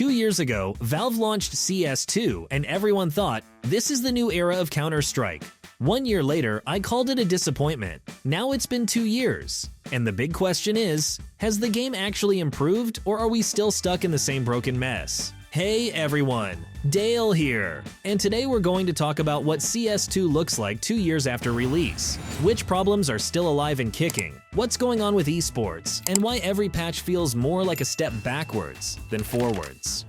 2 years ago, Valve launched CS2, and everyone thought, this is the new era of Counter-Strike. 1 year later, I called it a disappointment. Now it's been 2 years. And the big question is, has the game actually improved, or are we still stuck in the same broken mess? Hey everyone, Dale here, and today we're going to talk about what CS2 looks like 2 years after release, which problems are still alive and kicking, what's going on with esports, and why every patch feels more like a step backwards than forwards.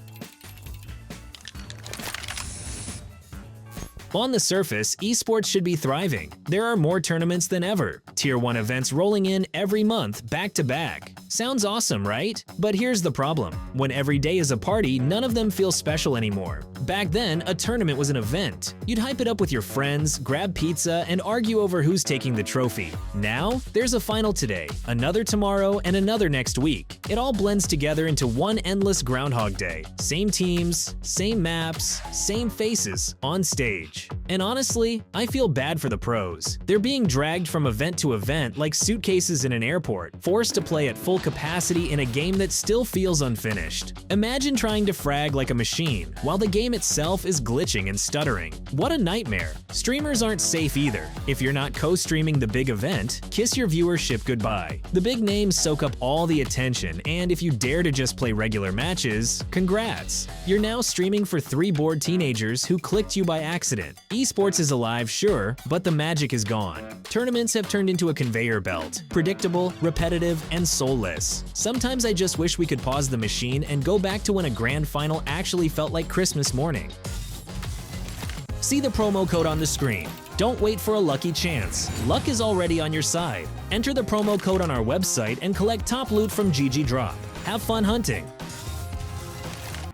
On the surface, esports should be thriving. There are more tournaments than ever, Tier 1 events rolling in every month back to back. Sounds awesome, right? But here's the problem. When every day is a party, none of them feel special anymore. Back then, a tournament was an event. You'd hype it up with your friends, grab pizza, and argue over who's taking the trophy. Now, there's a final today, another tomorrow, and another next week. It all blends together into one endless Groundhog Day. Same teams, same maps, same faces on stage. And honestly, I feel bad for the pros. They're being dragged from event to event like suitcases in an airport, forced to play at full capacity in a game that still feels unfinished. Imagine trying to frag like a machine, while the game itself is glitching and stuttering. What a nightmare. Streamers aren't safe either. If you're not co-streaming the big event, kiss your viewership goodbye. The big names soak up all the attention, and if you dare to just play regular matches, congrats. You're now streaming for 3 bored teenagers who clicked you by accident. Esports is alive, sure, but the magic is gone. Tournaments have turned into a conveyor belt, predictable, repetitive, and soulless. Sometimes I just wish we could pause the machine and go back to when a grand final actually felt like Christmas morning. See the promo code on the screen. Don't wait for a lucky chance. Luck is already on your side. Enter the promo code on our website and collect top loot from GGDrop. Have fun hunting.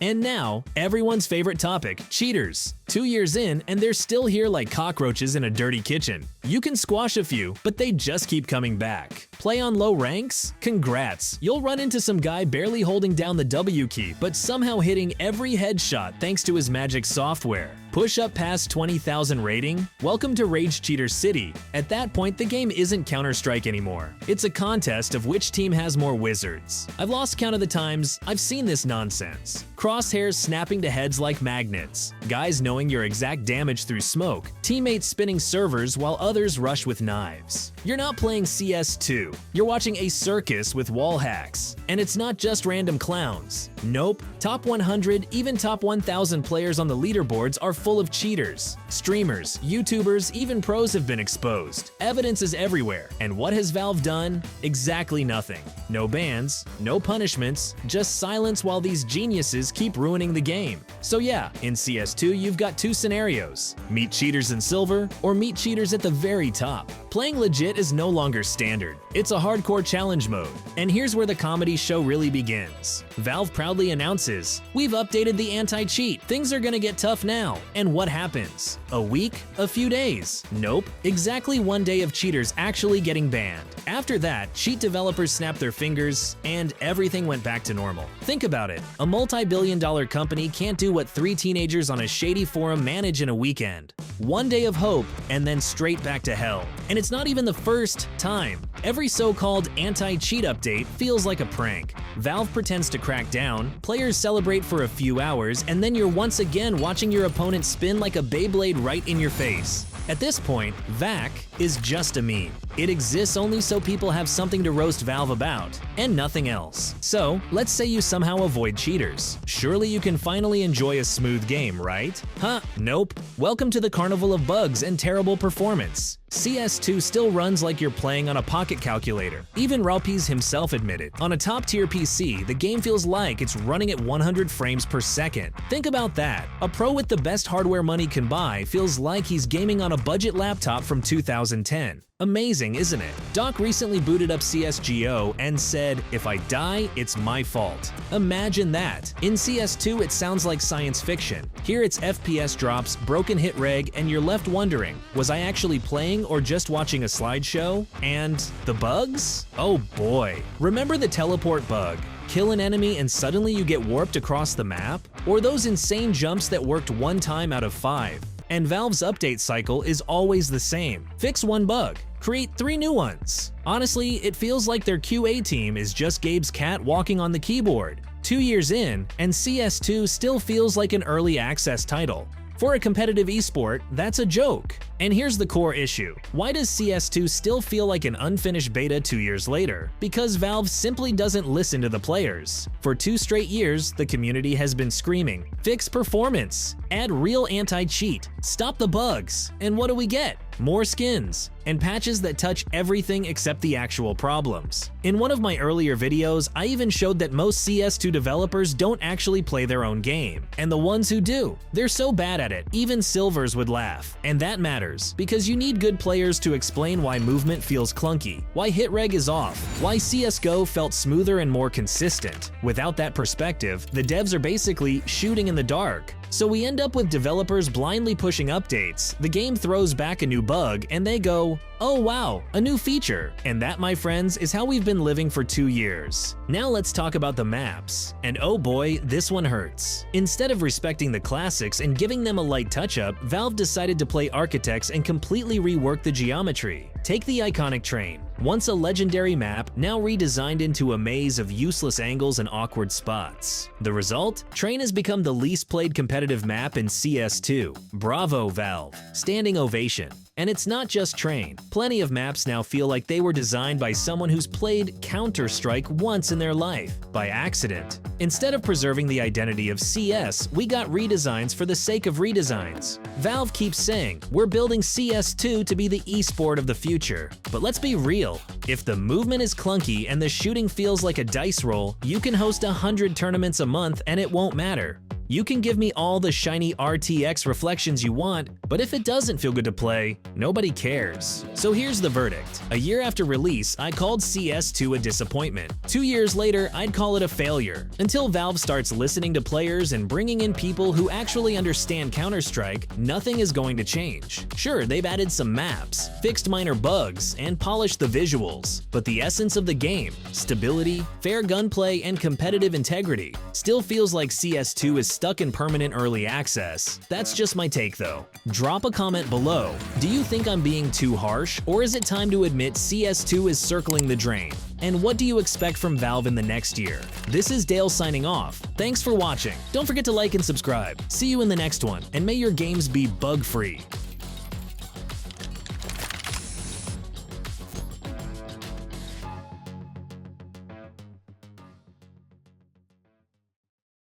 And now, everyone's favorite topic, cheaters. 2 years in, and they're still here like cockroaches in a dirty kitchen. You can squash a few, but they just keep coming back. Play on low ranks? Congrats! You'll run into some guy barely holding down the W key, but somehow hitting every headshot thanks to his magic software. Push up past 20,000 rating? Welcome to Rage Cheater City. At that point, the game isn't Counter-Strike anymore. It's a contest of which team has more wizards. I've lost count of the times I've seen this nonsense. Crosshairs snapping to heads like magnets, guys knowing your exact damage through smoke, teammates spinning servers while others rush with knives. You're not playing CS2. You're watching a circus with wall hacks. And it's not just random clowns. Nope. Top 100, even top 1,000 players on the leaderboards are full of cheaters. Streamers, YouTubers, even pros have been exposed. Evidence is everywhere. And what has Valve done? Exactly nothing. No bans, no punishments, just silence while these geniuses keep ruining the game. So yeah, in CS2 you've got 2 scenarios. Meet cheaters in silver, or meet cheaters at the very top. Playing legit is no longer standard. It's a hardcore challenge mode. And here's where the comedy show really begins. Valve proudly announces, "We've updated the anti-cheat. Things are gonna get tough now." And what happens? A week? A few days? Nope. Exactly 1 day of cheaters actually getting banned. After that, cheat developers snapped their fingers, and everything went back to normal. Think about it. A multi-billion-dollar company can't do what 3 teenagers on a shady forum manage in a weekend. 1 day of hope, and then straight back to hell. And it's not even the first time. Every so-called anti-cheat update feels like a prank. Valve pretends to crack down, players celebrate for a few hours, and then you're once again watching your opponent spin like a Beyblade right in your face. At this point, VAC is just a meme. It exists only so people have something to roast Valve about, and nothing else. So, let's say you somehow avoid cheaters. Surely you can finally enjoy a smooth game, right? Huh, nope. Welcome to the carnival of bugs and terrible performance. CS2 still runs like you're playing on a pocket calculator. Even Raupies himself admitted, on a top-tier PC, the game feels like it's running at 100 frames per second. Think about that. A pro with the best hardware money can buy feels like he's gaming on a budget laptop from 2010. Amazing, isn't it? Doc recently booted up CSGO and said, "If I die, it's my fault." Imagine that. In CS2, it sounds like science fiction. Here it's FPS drops, broken hit reg, and you're left wondering, was I actually playing or just watching a slideshow? And the bugs? Oh boy. Remember the teleport bug? Kill an enemy and suddenly you get warped across the map? Or those insane jumps that worked 1 time out of 5? And Valve's update cycle is always the same. Fix 1 bug, create 3 new ones. Honestly, it feels like their QA team is just Gabe's cat walking on the keyboard. 2 years in, and CS2 still feels like an early access title. For a competitive esport, that's a joke. And here's the core issue. Why does CS2 still feel like an unfinished beta 2 years later? Because Valve simply doesn't listen to the players. For 2 straight years, the community has been screaming, "Fix performance! Add real anti-cheat! Stop the bugs!" And what do we get? More skins, and patches that touch everything except the actual problems. In one of my earlier videos, I even showed that most CS2 developers don't actually play their own game. And the ones who do, they're so bad at it, even Silvers would laugh. And that matters, because you need good players to explain why movement feels clunky, why hitreg is off, why CSGO felt smoother and more consistent. Without that perspective, the devs are basically shooting in the dark. So we end up with developers blindly pushing updates, the game throws back a new bug, and they go, "Oh wow, a new feature." And that, my friends, is how we've been living for 2 years. Now let's talk about the maps. And oh boy, this one hurts. Instead of respecting the classics and giving them a light touch-up, Valve decided to play architects and completely rework the geometry. Take the iconic train. Once a legendary map, now redesigned into a maze of useless angles and awkward spots. The result? Train has become the least played competitive map in CS2. Bravo, Valve. Standing ovation. And it's not just Train. Plenty of maps now feel like they were designed by someone who's played Counter-Strike once in their life, by accident. Instead of preserving the identity of CS, we got redesigns for the sake of redesigns. Valve keeps saying, "We're building CS2 to be the esport of the future." But let's be real. If the movement is clunky and the shooting feels like a dice roll, you can host 100 tournaments a month and it won't matter. You can give me all the shiny RTX reflections you want, but if it doesn't feel good to play, nobody cares. So here's the verdict. A year after release, I called CS2 a disappointment. 2 years later, I'd call it a failure. Until Valve starts listening to players and bringing in people who actually understand Counter-Strike, nothing is going to change. Sure, they've added some maps, fixed minor bugs, and polished the visuals, but the essence of the game, stability, fair gunplay, and competitive integrity, still feels like CS2 is stuck in permanent early access. That's just my take though. Drop a comment below. Do you think I'm being too harsh, or is it time to admit CS2 is circling the drain? And what do you expect from Valve in the next year? This is Dale signing off. Thanks for watching. Don't forget to like and subscribe. See you in the next one, and may your games be bug-free.